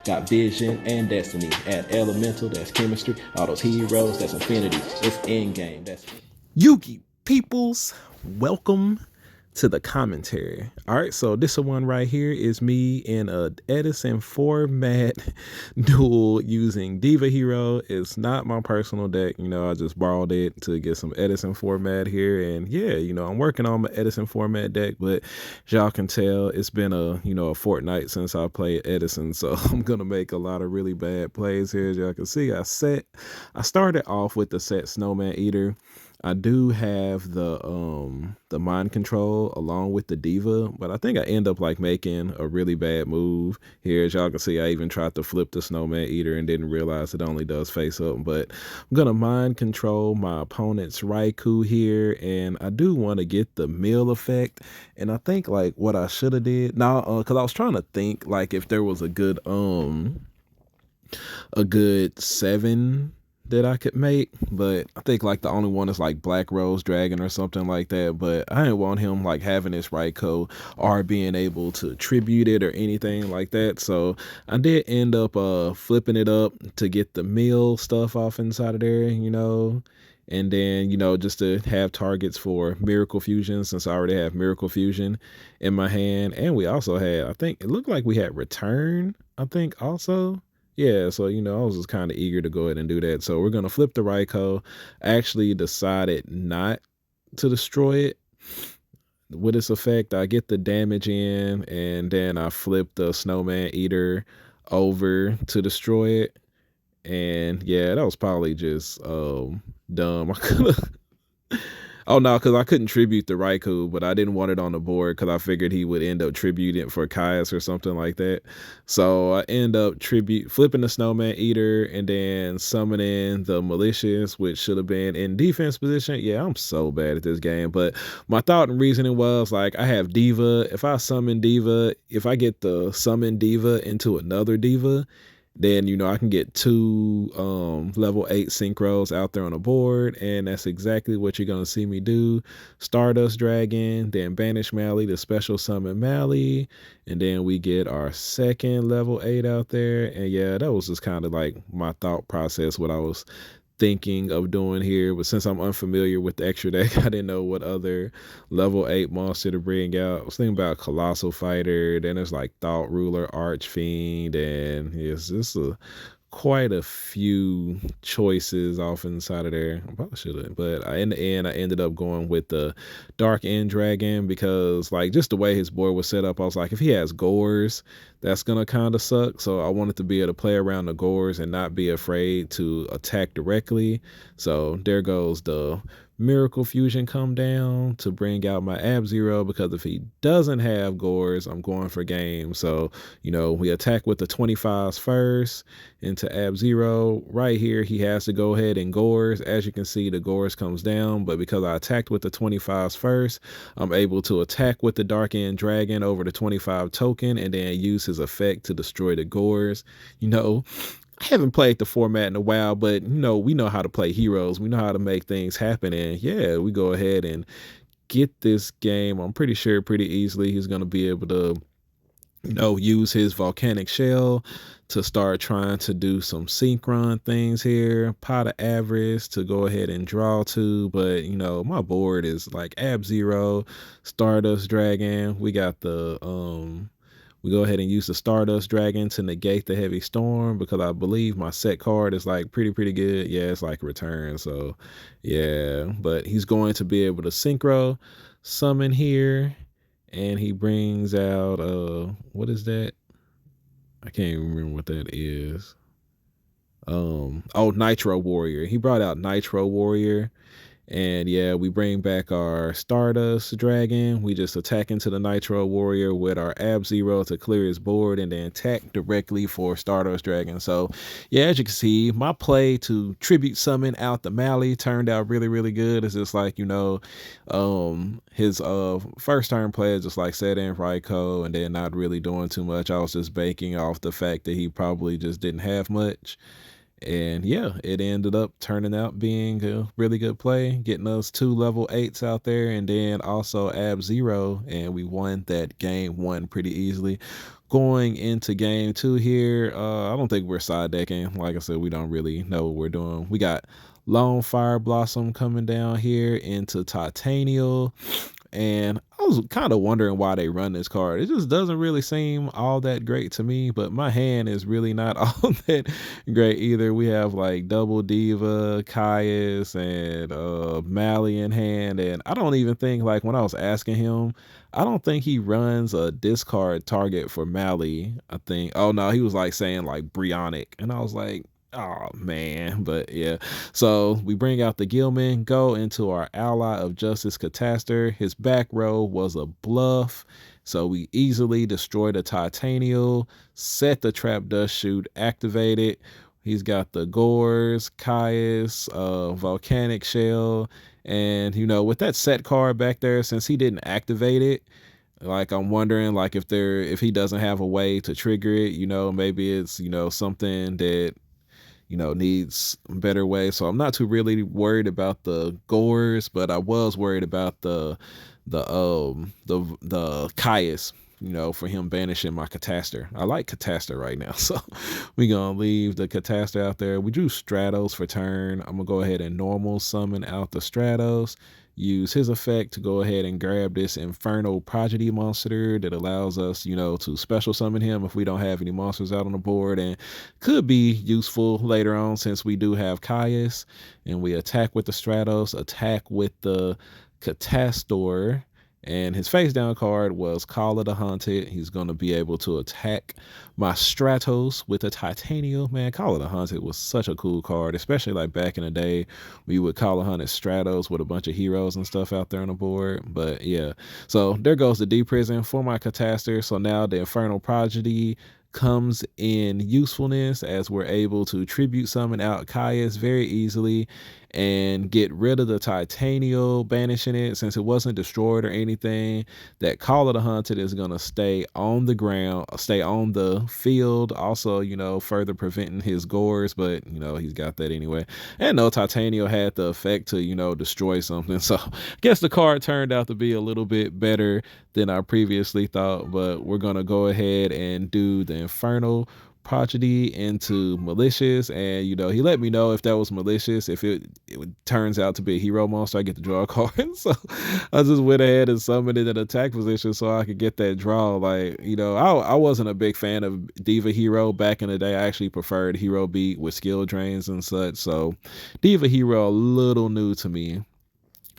Got vision and destiny. Add elemental, that's chemistry. All those heroes, that's infinity. It's endgame, that's Yugi peoples, welcome to the commentary. All right, so this one right here is me in a Edison format duel using Diva Hero. It's not my personal deck, I just borrowed it to get some Edison format here. And yeah, I'm working on my Edison format deck, but as y'all can tell, it's been a fortnight since I played Edison, so I'm gonna make a lot of really bad plays here. As y'all can see, I started off with the set Snowman Eater. I do have the mind control along with the diva, but I think I end up like making a really bad move here. As y'all can see, I even tried to flip the snowman eater and didn't realize it only does face up. But I'm gonna mind control my opponent's Raikou here, and I do want to get the meal effect. And I think like what I should have did now, because I was trying to think like if there was a good 7 that I could make, but I think like the only one is like Black Rose Dragon or something like that. But I didn't want him like having his Raikou or being able to tribute it or anything like that. So I did end up flipping it up to get the meal stuff off inside of there, and then just to have targets for Miracle Fusion, since I already have Miracle Fusion in my hand. And we also had, I think it looked like we had Return, I think also. Yeah, so I was just kind of eager to go ahead and do that. So we're gonna flip the Raikou. I actually decided not to destroy it with its effect. I get the damage in, and then I flip the Snowman Eater over to destroy it. And yeah, that was probably just dumb. I could have. Oh no, because I couldn't tribute the Raikou, but I didn't want it on the board because I figured he would end up tributing it for Caius or something like that. So I end up flipping the Snowman Eater and then summoning the Malicious, which should have been in defense position. Yeah, I'm so bad at this game. But my thought and reasoning was like, I have Diva. If I summon Diva, if I get the summon Diva into another Diva, then I can get 2 level 8 synchros out there on the board, and that's exactly what you're gonna see me do. Stardust Dragon, then Banish Mally to special summon Mally, and then we get our second level 8 out there. And yeah, that was just kind of like my thought process, what I was thinking of doing here. But since I'm unfamiliar with the extra deck, I didn't know what other level 8 monster to bring out. I was thinking about Colossal Fighter, then there's like Thought Ruler, Archfiend, and it's just quite a few choices off inside of there. I probably should have, but in the end I ended up going with the Dark End Dragon because like just the way his board was set up, I was like, if he has Gores, that's gonna kind of suck. So I wanted to be able to play around the Gores and not be afraid to attack directly. So there goes the Miracle Fusion come down to bring out my Ab-Zero, because if he doesn't have Gores, I'm going for game. So we attack with the 25s first into Ab-Zero. Right here, he has to go ahead and Gores. As you can see, the Gores comes down, but because I attacked with the 25s first, I'm able to attack with the Dark End Dragon over the 25 token and then use his effect to destroy the Gores. I haven't played the format in a while, but we know how to play heroes. We know how to make things happen. And yeah, we go ahead and get this game, I'm pretty sure, pretty easily. He's going to be able to use his volcanic shell to start trying to do some synchron things here. Pot of Avarice to go ahead and draw to, but my board is like Ab-Zero, Stardust Dragon. We got the we go ahead and use the Stardust Dragon to negate the Heavy Storm, because I believe my set card is like pretty good. Yeah, it's like Return. So yeah, but he's going to be able to synchro summon here, and he brings out what is that? I can't even remember what that is. Oh, Nitro Warrior. He brought out Nitro Warrior. And yeah, we bring back our Stardust Dragon. We just attack into the Nitro Warrior with our Ab-Zero to clear his board and then attack directly for Stardust Dragon. So yeah, as you can see, my play to tribute summon out the Mally turned out really good. It's just like, his first turn play is just like set in Raikou and then not really doing too much. I was just banking off the fact that he probably just didn't have much. And yeah, it ended up turning out being a really good play, getting us 2 level 8s out there, and then also Ab-Zero, and we won that game 1 pretty easily. going into game 2 here, I don't think we're side decking. Like I said, we don't really know what we're doing. We got Lone Fire Blossom coming down here into Titanial. And I was kind of wondering why they run this card. It just doesn't really seem all that great to me, but my hand is really not all that great either. We have like double Diva, Caius, and Mally in hand. And I don't even think, like, when I was asking him, I don't think he runs a discard target for Mally. I think, oh no, he was like saying like Brionic. And I was like, oh man, but yeah. So we bring out the Gilman, go into our Ally of Justice Cataster. His back row was a bluff, so we easily destroy the Titanial, set the Trap Dust Shoot, activate it. He's got the Gores, Caius, Volcanic Shell, and you know, with that set card back there, since he didn't activate it, like I'm wondering like if he doesn't have a way to trigger it, you know, maybe it's, you know, something that, you know, needs a better way. So I'm not too really worried about the Gores, but I was worried about the Caius, you know, for him banishing my Cataster. I like Cataster right now, so we gonna leave the Cataster out there. We drew Stratos for turn. I'm gonna go ahead and normal summon out the Stratos, use his effect to go ahead and grab this Infernal Prodigy monster that allows us, you know, to special summon him if we don't have any monsters out on the board, and could be useful later on since we do have Caius. And we attack with the Stratos, attack with the Catastor, and his face down card was Call of the Haunted. He's going to be able to attack my Stratos with a Titanial. Man, Call of the Haunted was such a cool card, especially like back in the day we would Call of Haunted Stratos with a bunch of heroes and stuff out there on the board. But yeah, so there goes the D-Prison for my Cataster. So now the Infernal Prodigy comes in usefulness as we're able to tribute summon out Caius very easily and get rid of the Titanial, banishing it since it wasn't destroyed or anything. That Call of the Hunted is going to stay on the ground, stay on the field, also, you know, further preventing his Gores, but, you know, he's got that anyway. And no, Titanial had the effect to, you know, destroy something. So I guess the card turned out to be a little bit better than I previously thought, but we're going to go ahead and do the Infernal Prodigy into Malicious. And, you know, he let me know if that was Malicious. If it turns out to be a hero monster, I get to draw a card. So I just went ahead and summoned it in attack position so I could get that draw. Like, you know, I wasn't a big fan of Diva Hero back in the day. I actually preferred Hero Beat with skill drains and such. So Diva Hero, a little new to me.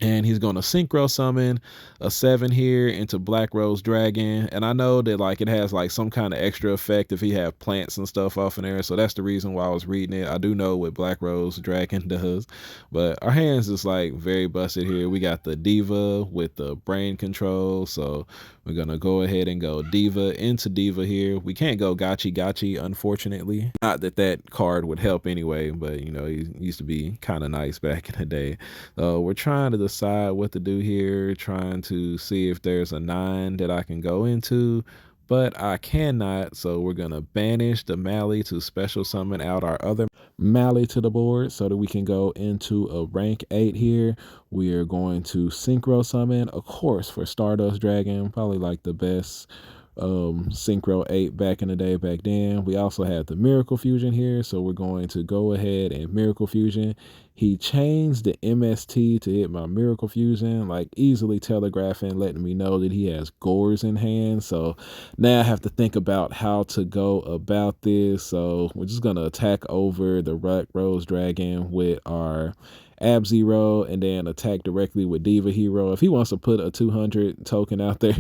And he's going to synchro summon a 7 here into Black Rose Dragon. And I know that like it has like some kind of extra effect if he have plants and stuff off in there. So that's the reason why I was reading it. I do know what Black Rose Dragon does. But our hands is like very busted here. We got the Diva with the brain control. So we're going to go ahead and go Diva into Diva here. We can't go Gachi, unfortunately. Not that that card would help anyway, but you know, he used to be kind of nice back in the day. We're trying to decide what to do here, trying to see if there's a 9 that I can go into, but I cannot. So we're going to banish the Mally to special summon out our other Mally to the board so that we can go into a rank 8 here. We are going to synchro summon, of course, for Stardust Dragon, probably like the best synchro 8 back in the day back then. We also have the Miracle Fusion here, so we're going to go ahead and Miracle Fusion. He changed the MST to hit my Miracle Fusion, like easily telegraphing, letting me know that he has Gores in hand. So now I have to think about how to go about this. So we're just going to attack over the Black Rose Dragon with our Ab-Zero and then attack directly with Diva Hero. If he wants to put a 200 token out there,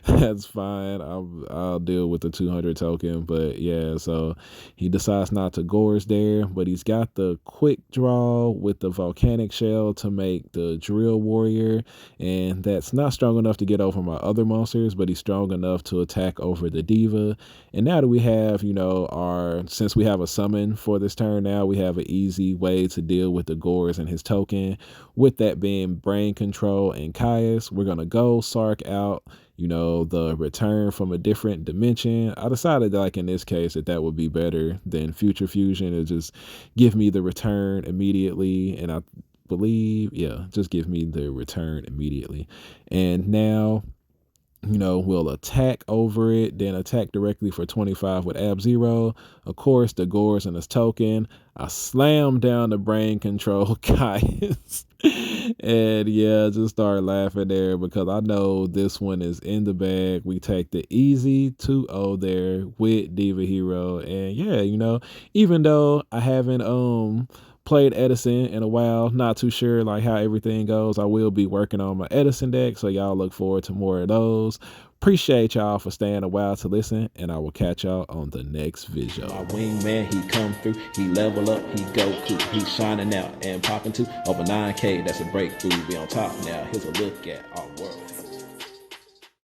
that's fine. I'll deal with the 200 token. But yeah, so he decides not to Gores there, but he's got the quick draw with the Volcanic Shell to make the Drill Warrior, and that's not strong enough to get over my other monsters, but he's strong enough to attack over the Diva. And now that we have, you know, since we have a summon for this turn, now we have an easy way to deal with the Gores and his token, with that being Brain Control and Caius. We're gonna go Sark out, you know, the return from a different dimension. I decided that, like in this case, that would be better than Future Fusion. It just give me the return immediately, and I believe, yeah, just give me the return immediately. And now you know, will attack over it, then attack directly for 25 with Ab-Zero. Of course, the Gores and his token. I slam down the brain control, guys. And yeah, just start laughing there because I know this one is in the bag. We take the easy 2-0 there with Diva Hero. And yeah, you know, even though I haven't played Edison in a while, not too sure like how everything goes, I will be working on my Edison deck, so y'all look forward to more of those. Appreciate y'all for staying a while to listen, and I will catch y'all on the next video. My wingman, he come through, he level up, he Goku, he shining out and popping to over 9K. That's a breakthrough. We on top now. Here's a look at all